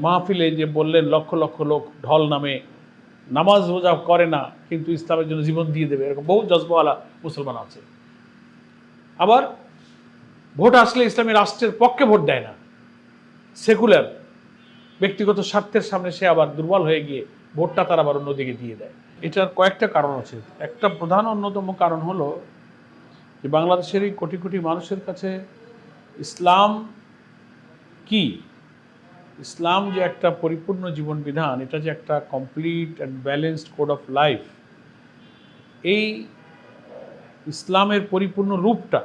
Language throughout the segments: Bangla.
মাহফিলে যে বললেন লক্ষ লক্ষ লোক ঢল নামে নামাজ রোজা করে না কিন্তু ইসলামের জন্য জীবন দিয়ে দেবে, এরকম বহু জজবাওয়ালা মুসলমান আছে। আবার ভোট আসলে ইসলামী রাষ্ট্রের পক্ষে ভোট দেয় না, সেকুলার ব্যক্তিগত স্বার্থের সামনে সে আবার দুর্বল হয়ে গিয়ে ভোটটা তার আবার অন্যদিকে দিয়ে দেয়। এটার কয়েকটা কারণ আছে। একটা প্রধান অন্যতম কারণ হলো যে বাংলাদেশের এই কোটি কোটি মানুষের কাছে ইসলাম কি, ইসলাম যে একটা পরিপূর্ণ জীবন বিধান, এটা যে একটা complete and balanced code of life, এই ইসলামের পরিপূর্ণ রূপটা,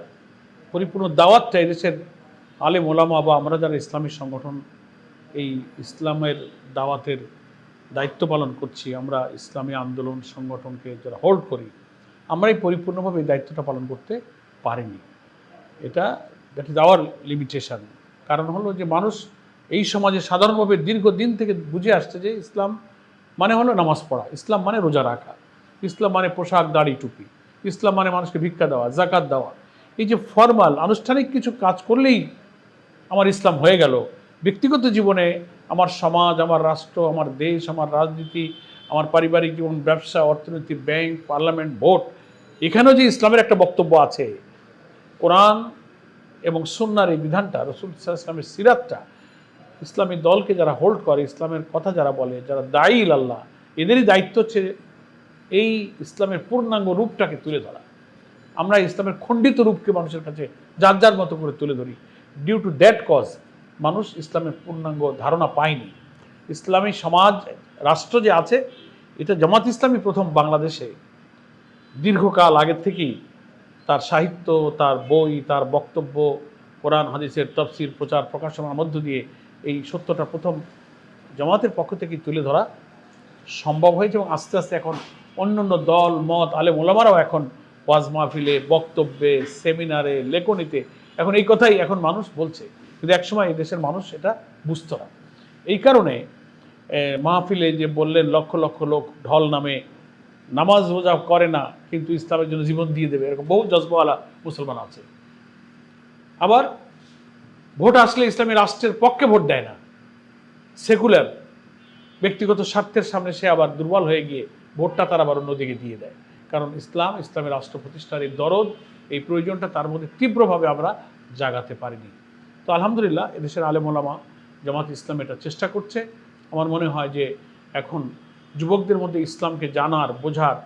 পরিপূর্ণ দাওয়াতটা এদেশের আলেম ওলামা বা আমরা যারা ইসলামী সংগঠন এই ইসলামের দাওয়াতের দায়িত্ব পালন করছি, আমরা ইসলামী আন্দোলন সংগঠনকে যারা হোল্ড করি, আমরাই পরিপূর্ণভাবে এই দায়িত্বটা পালন করতে পারিনি। এটা দ্যাট ইজ আওয়ার লিমিটেশন। কারণ হলো যে মানুষ এই সমাজে সাধারণভাবে দীর্ঘদিন থেকে বুঝে আসছে যে ইসলাম মানে হলো নামাজ পড়া, ইসলাম মানে রোজা রাখা, ইসলাম মানে পোশাক দাড়ি টুপি, ইসলাম মানে মানুষকে ভিক্ষা দেওয়া, জাকাত দেওয়া। এই যে ফর্মাল আনুষ্ঠানিক কিছু কাজ করলেই আমার ইসলাম হয়ে গেল, ব্যক্তিগত জীবনে আমার সমাজ, আমার রাষ্ট্র, আমার দেশ, আমার রাজনীতি, আমার পারিবারিক জীবন, ব্যবসা, অর্থনীতি, ব্যাংক, পার্লামেন্ট, ভোট, এখানেও যে ইসলামের একটা বক্তব্য আছে, কোরআন এবং সুন্নাহর এই বিধানটা, রাসূল সাল্লাল্লাহু আলাইহি ওয়াসাল্লামের সিরাতটা, ইসলামী দলকে যারা হোল্ড করে, ইসলামের কথা যারা বলে, যারা দায়ী আল্লাহ, এদেরই দায়িত্ব হচ্ছে এই ইসলামের পূর্ণাঙ্গ রূপটাকে তুলে ধরা। আমরা ইসলামের খণ্ডিত রূপকে মানুষের কাছে যার যার মতো করে তুলে ধরি। ডিউ টু দ্যাট কজ মানুষ ইসলামের পূর্ণাঙ্গ ধারণা পায়নি। ইসলামী সমাজ রাষ্ট্র যে আছে, এটা জামাত ইসলামী প্রথম বাংলাদেশে দীর্ঘকাল আগের থেকেই তার সাহিত্য, তার বই, তার বক্তব্য, কোরআন হাদিসের তাফসীর প্রচার প্রকাশনার মধ্য দিয়ে এই সত্যটা প্রথম জামাতের পক্ষ থেকে তুলে ধরা সম্ভব হয়েছে। এবং আস্তে আস্তে এখন অন্যান্য দল মত আলেম ওলামারাও এখন ওয়াজ মাহফিলে, বক্তব্যে, সেমিনারে, লেখনীতে এখন এই কথাই এখন মানুষ বলছে, কিন্তু একসময় এই দেশের মানুষ এটা বুঝত না। এই কারণে মাহফিলে যে বললেন লক্ষ লক্ষ লোক ঢল নামে নামাজ রোজা করে না কিন্তু ইসলামের জন্য জীবন দিয়ে দেবে, এরকম বহু জজবাওয়ালা মুসলমান আছে। আবার ভোট আসলে ইসলামী রাষ্ট্রের পক্ষে ভোট দেয় না, সেকুলার ব্যক্তিগত স্বার্থের সামনে সে আবার দুর্বল হয়ে গিয়ে ভোটটা তার আবার অন্যদিকে দিয়ে দেয়। কারণ ইসলামের রাষ্ট্র প্রতিষ্ঠার এই দরদ, এই প্রয়োজনটা তার মধ্যে তীব্রভাবে আমরা জাগাতে পারিনি। তো আলহামদুলিল্লাহ এদেশের আলেম ওলামা, জামাত ইসলাম এটা চেষ্টা করছে। আমার মনে হয় যে এখন যুবকদের মধ্যে ইসলামকে জানার, বোঝার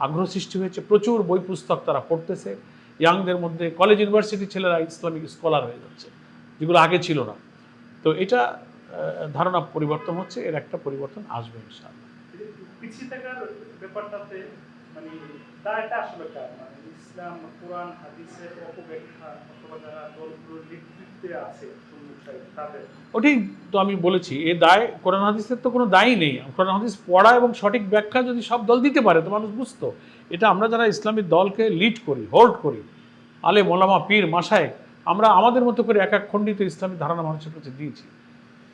আগ্রহ সৃষ্টি হয়েছে, প্রচুর বই পুস্তক তারা পড়তেছে। ইয়াংদের মধ্যে কলেজ ইউনিভার্সিটি ছেলেরা ইসলামিক স্কলার হয়ে যাচ্ছে, যেগুলো আগে ছিল না। তো এটা ধারণা পরিবর্তন হচ্ছে, এর একটা পরিবর্তন আসবে ইনশাআল্লাহ। পিছিয়ে থাকার ব্যাপারটাতে মানে দায়টা আসলে কার? মানে ইসলাম কোরআন হাদিসের অপব্যাখ্যা অথবা যারা দলগুলোর নেতৃত্বে আছে তাদের? ওটাই তো আমি বলেছি, এ দায় কোরআন হাদিসের তো কোনো দায়ই নেই। কোরআন হাদিস পড়া এবং সঠিক ব্যাখ্যা যদি সব দল দিতে পারে তো মানুষ বুঝতো। এটা আমরা যারা ইসলামী দলকে লিড করি, হোল্ড করি, আলেম ওলামা পীর মাশায়েখ, আমরা আমাদের মতো করে এক এক খণ্ডিত ইসলামী ধারণা মানুষের কাছে দিয়েছি।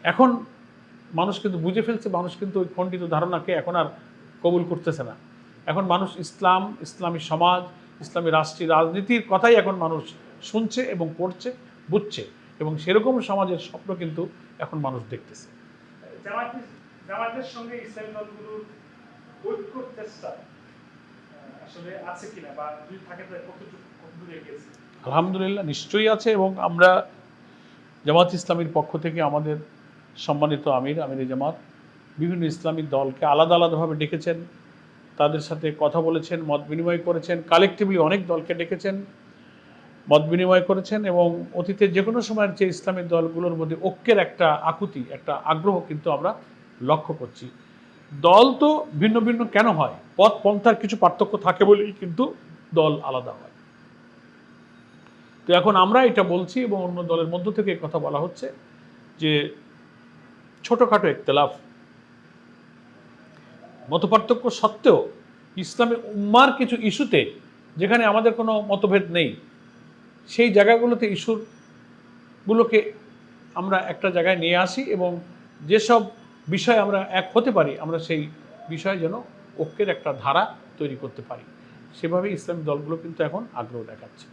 এখন মানুষ কিন্তু বুঝে ফেলছে, মানুষ কিন্তু ওই খণ্ডিত ধারণাকে এখন আর কবুল করতেছে না। এখন মানুষ ইসলাম, ইসলামী সমাজ, ইসলামী রাষ্ট্রীয় রাজনীতির কথাই এখন মানুষ শুনছে এবং পড়ছে, বুঝছে, এবং সেরকম সমাজের স্বপ্ন কিন্তু এখন মানুষ দেখতেছে। জামাতের সঙ্গে ইসলামী দলগুলোর ঐক্যর চেষ্টা আসলে আছে কিনা, বা যদি থাকে তাহলে কতদূর এগিয়েছে? আলহামদুলিল্লাহ নিশ্চয়ই আছে, এবং আমরা জামাত ইসলামীর পক্ষ থেকে আমাদের সম্মানিত আমির জামাত বিভিন্ন ইসলামী দলকে আলাদা আলাদাভাবে ডেকেছেন, তাদের সাথে কথা বলেছেন, মত বিনিময় করেছেন, কালেকটিভলি অনেক দলকে ডেকেছেন, মত বিনিময় করেছেন, এবং অতীতের যে কোনো সময়ের যে ইসলামী দলগুলোর মধ্যে ঐক্যের একটা আকুতি, একটা আগ্রহ কিন্তু আমরা লক্ষ্য করছি। দল তো ভিন্ন ভিন্ন কেন হয়? পথ পন্থার কিছু পার্থক্য থাকে বলেই কিন্তু দল আলাদা হয়। তো এখন আমরা এটা বলছি এবং অন্য দলের মধ্য থেকে কথা বলা হচ্ছে যে ছোটোখাটো ইখতিলাফ, মতপার্থক্য সত্ত্বেও ইসলামী উম্মার কিছু ইস্যুতে যেখানে আমাদের কোনো মতভেদ নেই, সেই জায়গাগুলোতে ইস্যুগুলোকে আমরা একটা জায়গায় নিয়ে আসি, এবং যেসব বিষয়ে আমরা এক হতে পারি আমরা সেই বিষয়ে যেন ঐক্যের একটা ধারা তৈরি করতে পারি। সেভাবে ইসলামী দলগুলো কিন্তু এখন আগ্রহ দেখাচ্ছে।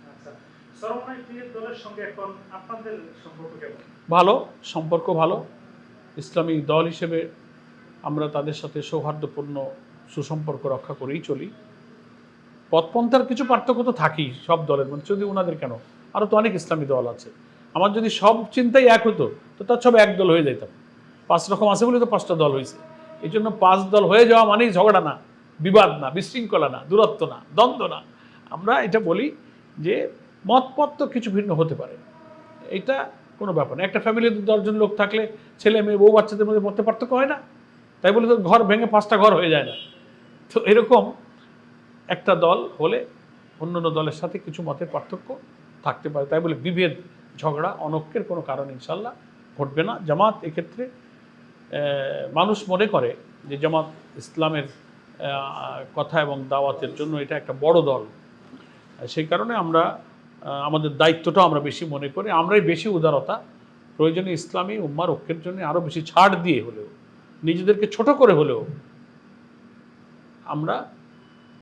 দলের সঙ্গে এখন আপনাদের সম্পর্ক কেমন? ভালো, সম্পর্ক ভালো। ইসলামী দল হিসেবে আমরা তাদের সাথে সৌহার্দ্যপূর্ণ সুসম্পর্ক রক্ষা করেই চলি। পথপন্থার কিছু পার্থক্য তো থাকেই সব দলের মধ্যে, যদি ওনাদের কেন, আরও তো অনেক ইসলামী দল আছে। আমার যদি সব চিন্তাই এক হতো তো তার সব এক দল হয়ে যেতাম। 5 রকম আছে বলে তো 5টা দল হয়েছে। এই জন্য 5 দল হয়ে যাওয়া মানেই ঝগড়া না, বিবাদ না, বিশৃঙ্খলা না, দূরত্ব না, দ্বন্দ্ব না। আমরা এটা বলি যে মতপথ তো কিছু ভিন্ন হতে পারে, এটা কোনো ব্যাপার না। একটা ফ্যামিলিতে 10 জন লোক থাকলে ছেলে মেয়ে বউ বাচ্চাদের মধ্যে মতে পার্থক্য হয় না, তাই বলে তো ঘর ভেঙে 5টা ঘর হয়ে যায় না। তো এরকম একটা দল হলে অন্যান্য দলের সাথে কিছু মতের পার্থক্য থাকতে পারে, তাই বলে বিভেদ, ঝগড়া, অনৈক্যের কোনো কারণ ইনশাল্লাহ ঘটবে না। জামাত এক্ষেত্রে মানুষ মনে করে যে জামাত ইসলামের কথা এবং দাওয়াতের জন্য এটা একটা বড় দল, সেই কারণে আমরা আমাদের দায়িত্বটা আমরা বেশি মনে করি। আমরাই বেশি উদারতা, প্রয়োজনে ইসলামী উম্মার ঐক্যের জন্য আরও বেশি ছাড় দিয়ে হলেও, নিজেদেরকে ছোট করে হলেও আমরা